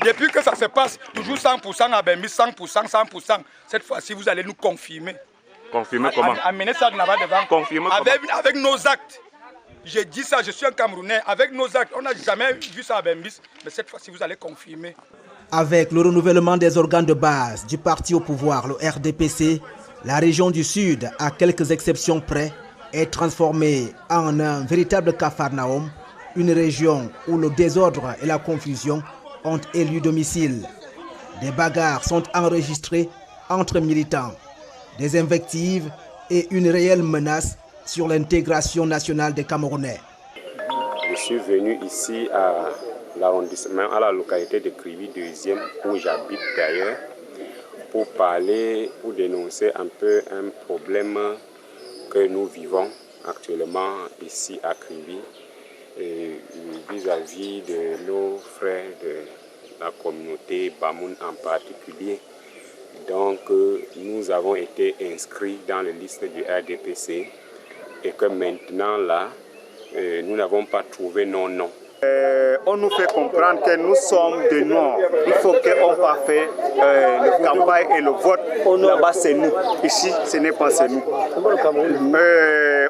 Depuis que ça se passe, toujours 100% à Bembis, 100%, 100%. Cette fois-ci, vous allez nous confirmer. Confirmer comment? Amener ça là-bas devant. Confirmer avec nos actes. J'ai dit ça, je suis un Camerounais. Avec nos actes, on n'a jamais vu ça à Bembis. Mais cette fois-ci, vous allez confirmer. Avec le renouvellement des organes de base du parti au pouvoir, le RDPC, la région du Sud, à quelques exceptions près, est transformée en un véritable capharnaüm, une région où le désordre et la confusion ont élu domicile. Des bagarres sont enregistrées entre militants, des invectives et une réelle menace sur l'intégration nationale des Camerounais. Je suis venu ici à l'arrondissement, à la localité de Krivi 2e, où j'habite d'ailleurs, pour parler, pour dénoncer un peu un problème que nous vivons actuellement ici à Krivi, vis-à-vis de nos frères de la communauté Bamoun en particulier. Donc nous avons été inscrits dans la liste du RDPC et que maintenant là, nous n'avons pas trouvé nos noms. On nous fait comprendre que nous sommes des Noirs. Il faut qu'on fasse la campagne et le vote. Là-bas, c'est nous. Ici, ce n'est pas c'est nous.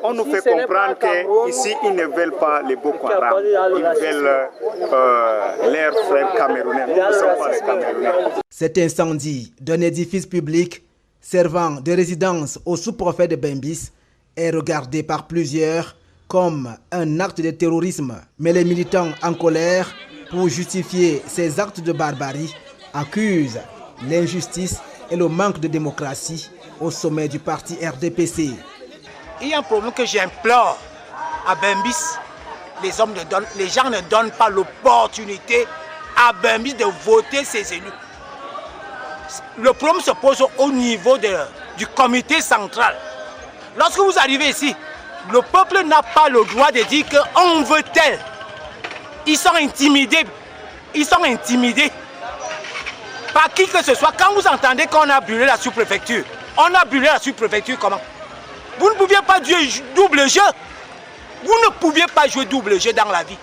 On nous fait comprendre qu'ici, ils ne veulent pas les Boko Haram. Ils veulent leurs frères camerounais. Nous ne sommes pas les Camerounais. Cet incendie d'un édifice public servant de résidence au sous-préfet de Bembis est regardé par plusieurs comme un acte de terrorisme. Mais les militants en colère, pour justifier ces actes de barbarie, accusent l'injustice et le manque de démocratie au sommet du parti RDPC. Il y a un problème que j'implore à Bembis. Les gens ne donnent pas l'opportunité à Bembis de voter ses élus. Le problème se pose au niveau du comité central. Lorsque vous arrivez ici, le peuple n'a pas le droit de dire qu'on veut tel. Ils sont intimidés. Ils sont intimidés par qui que ce soit. Quand vous entendez qu'on a brûlé la sous-préfecture, on a brûlé la sous-préfecture comment? Vous ne pouviez pas jouer double jeu. Vous ne pouviez pas jouer double jeu dans la vie.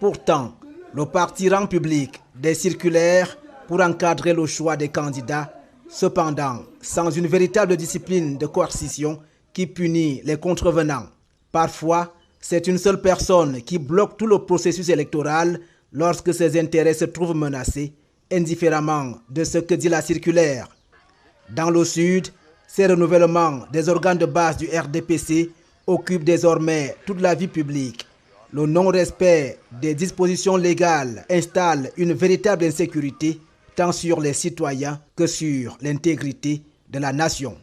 Pourtant, le parti rend public des circulaires pour encadrer le choix des candidats, cependant sans une véritable discipline de coercition qui punit les contrevenants. Parfois, c'est une seule personne qui bloque tout le processus électoral lorsque ses intérêts se trouvent menacés, indifféremment de ce que dit la circulaire. Dans le Sud, ces renouvellements des organes de base du RDPC occupent désormais toute la vie publique. Le non-respect des dispositions légales installe une véritable insécurité, tant sur les citoyens que sur l'intégrité de la nation.